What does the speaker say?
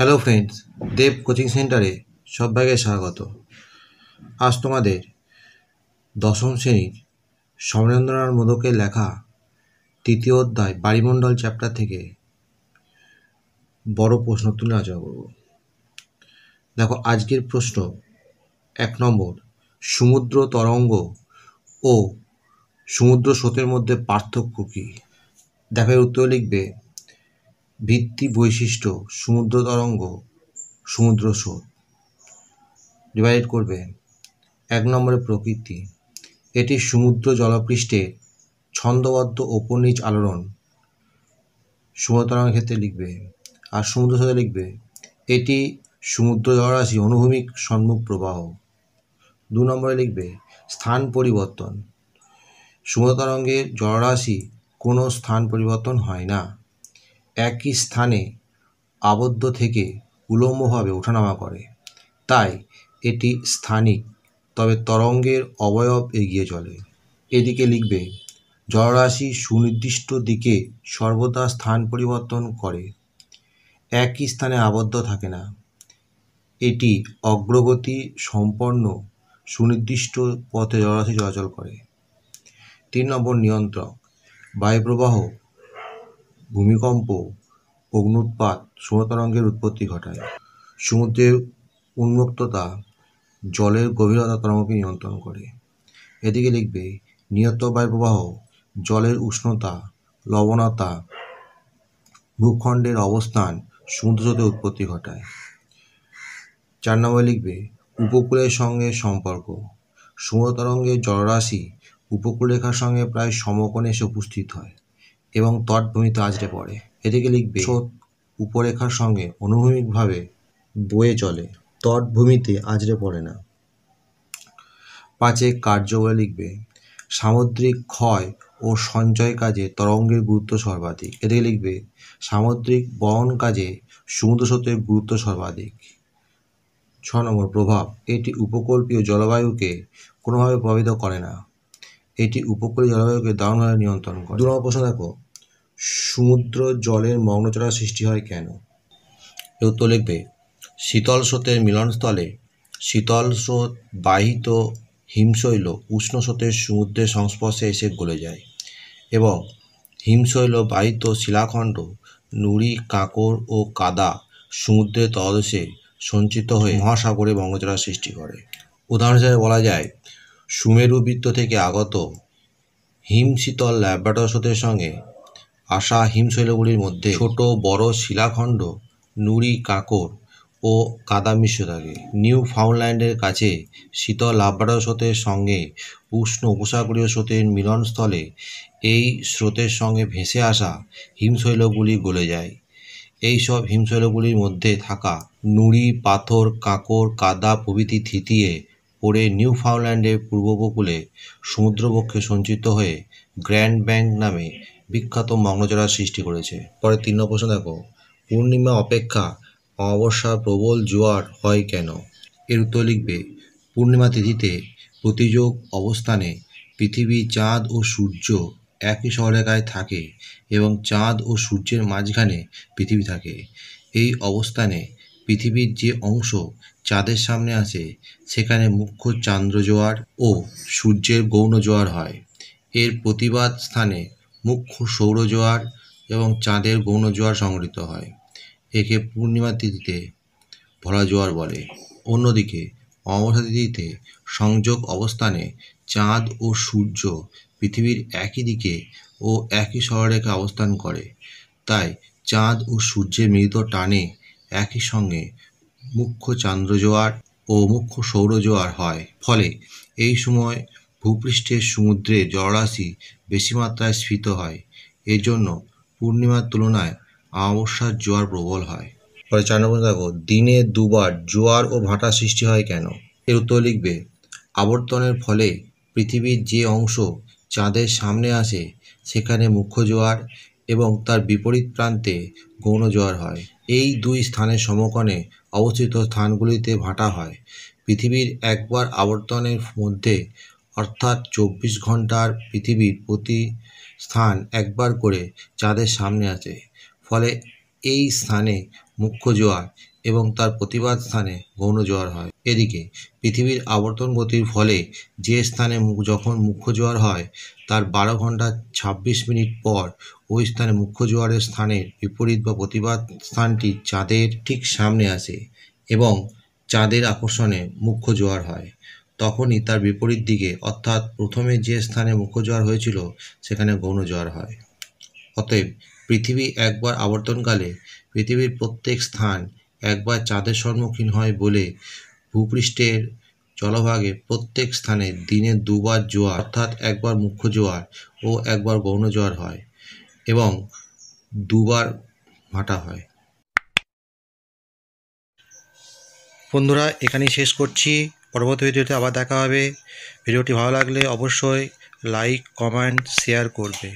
Hello friends, দেব coaching সেন্টারে সবাইকে স্বাগত। আজ তোমাদের দশম শ্রেণীর সমরেন্দ্রনাথ মোদকের লেখা তৃতীয় অধ্যায় বায়ুমণ্ডল চ্যাপ্টার থেকে বড় প্রশ্ন তুলে আলোচনা করব। দেখো, আজকের প্রশ্ন 1 নম্বর, সমুদ্র তরঙ্গ ও সমুদ্র স্রোতের মধ্যে পার্থক্য কী? দেখো, এর উত্তর লিখবে ভিত্তি বৈশিষ্ট্য সমুদ্র তরঙ্গ সমুদ্র স্রোত। ডিভাইড করবে 1 নম্বরে প্রকৃতি, এটি সমুদ্র জলপৃষ্ঠে ছন্দবদ্ধ ওপর নিচ আলোড়ন সমুদ্র তরঙ্গের ক্ষেত্রে লিখবে। আর সমুদ্র স্রোতে লিখবে এটি সমুদ্র জলরাশি অনুভূমিক সম্মুখ প্রবাহ। 2 নম্বরে লিখবে স্থান পরিবর্তন, সমুদ্র তরঙ্গের জলরাশি কোনো স্থান পরিবর্তন হয় না, একই স্থানে আবদ্ধ থেকে উলম্বভাবে ওঠানামা করে, তাই এটি স্থানিক, তবে তরঙ্গের অবয়ব এগিয়ে চলে। এদিকে লিখবে জলরাশি সুনির্দিষ্ট দিকে সর্বদা স্থান পরিবর্তন করে, একই স্থানে আবদ্ধ থাকে না, এটি অগ্রগতি সম্পন্ন সুনির্দিষ্ট পথে জলরাশি চলাচল করে। 3 নম্বর নিয়ন্ত্রক, বায়ুপ্রবাহ, ভূমিকম্প, অগ্ন্যুৎপাত সমুদ্র তরঙ্গের উৎপত্তি ঘটায়। সমুদ্রের উন্মুক্ততা, জলের গভীরতা তরঙ্গকে নিয়ন্ত্রণ করে। এদিকে লিখবে নিয়ত বায়ুপ্রবাহ, জলের উষ্ণতা, লবণতা, ভূখণ্ডের অবস্থান সমুদ্র স্রোতে উৎপত্তি ঘটায়। 4 নম্বরে লিখবে উপকূলের সঙ্গে সম্পর্ক, সমুদ্র তরঙ্গের জলরাশি উপকূলরেখার সঙ্গে প্রায় সমকোণে এসে উপস্থিত হয় এবং তটভূমিতে আছড়ে পড়ে। এদিকে লিখবে স্রোত উপরেখার সঙ্গে অনুভূমিকভাবে বয়ে চলে, তটভূমিতে আছড়ে পড়ে না। 5 কার্য বলে লিখবে সামুদ্রিক ক্ষয় ও সঞ্চয় কাজে তরঙ্গের গুরুত্ব সর্বাধিক। এদিকে লিখবে সামুদ্রিক বহন কাজে সমুদ্র স্রোতের গুরুত্ব সর্বাধিক। 6 নম্বর প্রভাব, এটি উপকূলীয় জলবায়ুকে কোনোভাবে প্রভাবিত করে না, এটি উপকূলীয় জলবায়ুকে দারুণভাবে নিয়ন্ত্রণ করে। 2 নম্বর প্রশ্ন দেখো, সমুদ্র জলের মগ্নচড়া সৃষ্টি হয় কেন? এর উত্তর লিখবে শীতল স্রোতের মিলনস্থলে শীতল স্রোত বাহিত হিমশৈল উষ্ণ স্রোতের সমুদ্রের সংস্পর্শে এসে গলে যায় এবং হিমশৈল বাহিত শিলাখণ্ড, নুড়ি, কাঁকড় ও কাদা সমুদ্রের তলদেশে সঞ্চিত হয়ে মহাসাগরে মগ্নচড়া সৃষ্টি করে। উদাহরণ হিসেবে বলা যায় সুমেরু বৃত্ত থেকে আগত হিমশীতল ল্যাব্রাডর স্রোতের সঙ্গে আসা হিমশৈলগুলির মধ্যে ছোট বড় শিলাখণ্ড, নুড়ি, কাঁকড় ও কাদা মিশ্র থাকে। নিউ ফাউন্ডল্যান্ডের কাছে শীতল ল্যাব্রাডর স্রোতের সঙ্গে উষ্ণ উপসাগরীয় স্রোতের মিলনস্থলে এই স্রোতের সঙ্গে ভেসে আসা হিমশৈলগুলি গলে যায়। এই সব হিমশৈলগুলির মধ্যে থাকা নুড়ি, পাথর, কাঁকড়, কাদা প্রভৃতি থিতিয়ে পড়ে নিউ ফাউন্ডল্যান্ডের পূর্ব উপকূলে সমুদ্রবক্ষে সঞ্চিত হয়ে গ্র্যান্ড ব্যাংক নামে বিখ্যাত মগ্নচড়ার সৃষ্টি করেছে। পরে 3 নম্বর প্রশ্ন দেখো, পূর্ণিমা অপেক্ষা অমাবস্যার প্রবল জোয়ার হয় কেন? এর উত্তর লিখবে পূর্ণিমা তিথিতে প্রতিযোগ অবস্থানে পৃথিবী, চাঁদ ও সূর্য একই সরলরেখায় থাকে এবং চাঁদ ও সূর্যের মাঝখানে পৃথিবী থাকে। এই অবস্থানে পৃথিবীর যে অংশ চাঁদের সামনে আসে সেখানে মুখ্য চান্দ্র জোয়ার ও সূর্যের গৌণ জোয়ার হয়। এর প্রতিবাদ স্থানে মুখ্য সৌর জোয়ার এবং চাঁদের গৌণ জোয়ার সংঘটিত হয়। একে পূর্ণিমা তিথিতে ভরা জোয়ার বলে। অন্যদিকে অমাবস্যা তিথিতে সংযোগ অবস্থানে চাঁদ ও সূর্য পৃথিবীর একই দিকে ও একই সরলরেখায় অবস্থান করে, তাই চাঁদ ও সূর্যের মিলিত টানে একই সঙ্গে মুখ্য চান্দ্র জোয়ার ও মুখ্য সৌর জোয়ার হয়। ফলে এই সময় ভূপৃষ্ঠের সমুদ্রে জলরাশি বেশি মাত্রায় স্ফীত হয়। এর জন্য পূর্ণিমার তুলনায় অমাবস্যার জোয়ার প্রবল হয়। পরে 4 নম্বর দেখো, দিনে দুবার জোয়ার ও ভাটা সৃষ্টি হয় কেন? এর উত্তর লিখবে আবর্তনের ফলে পৃথিবীর যে অংশ চাঁদের সামনে আসে সেখানে মুখ্য জোয়ার এবং তার বিপরীত প্রান্তে গৌণ জোয়ার হয়। এই 2 স্থানের সমকোণে অবস্থিত স্থানগুলিতে ভাটা হয়। পৃথিবীর একবার আবর্তনের মধ্যে অর্থাৎ 24 ঘন্টার পৃথিবীর প্রতি স্থান একবার করে চাঁদের সামনে আসে, ফলে এই স্থানে মুখ্য জোয়ার এবং তার প্রতিবাদ স্থানে গৌণ জোয়ার হয়। এদিকে পৃথিবীর আবর্তন গতির ফলে যে স্থানে যখন মুখ্য জোয়ার হয় তার 12 ঘন্টা 26 মিনিট পর ওই স্থানে মুখ্য জোয়ারের স্থানের বিপরীত বা প্রতিবাদ স্থানটি চাঁদের ঠিক সামনে আসে এবং চাঁদের আকর্ষণে মুখ্য জোয়ার হয়। তখনই তার বিপরীত দিকে অর্থাৎ প্রথমে যে স্থানে মুখ্য জোয়ার হয়েছিল সেখানে গৌণ জোয়ার হয়। অতএব পৃথিবী একবার আবর্তনকালে পৃথিবীর প্রত্যেক স্থান একবার চাঁদের সম্মুখীন হয় বলে ভূপৃষ্ঠের জলভাগে প্রত্যেক স্থানে দিনে দুবার জোয়ার অর্থাৎ একবার মুখ্য জোয়ার ও একবার গৌণ জোয়ার হয় এবং দুবার ভাটা হয়। বন্ধুরা, এখানেই শেষ করছি। পরবর্তী ভিডিওতে আবার দেখা হবে। ভিডিওটি ভালো লাগলে অবশ্যই লাইক, কমেন্ট, শেয়ার করবে।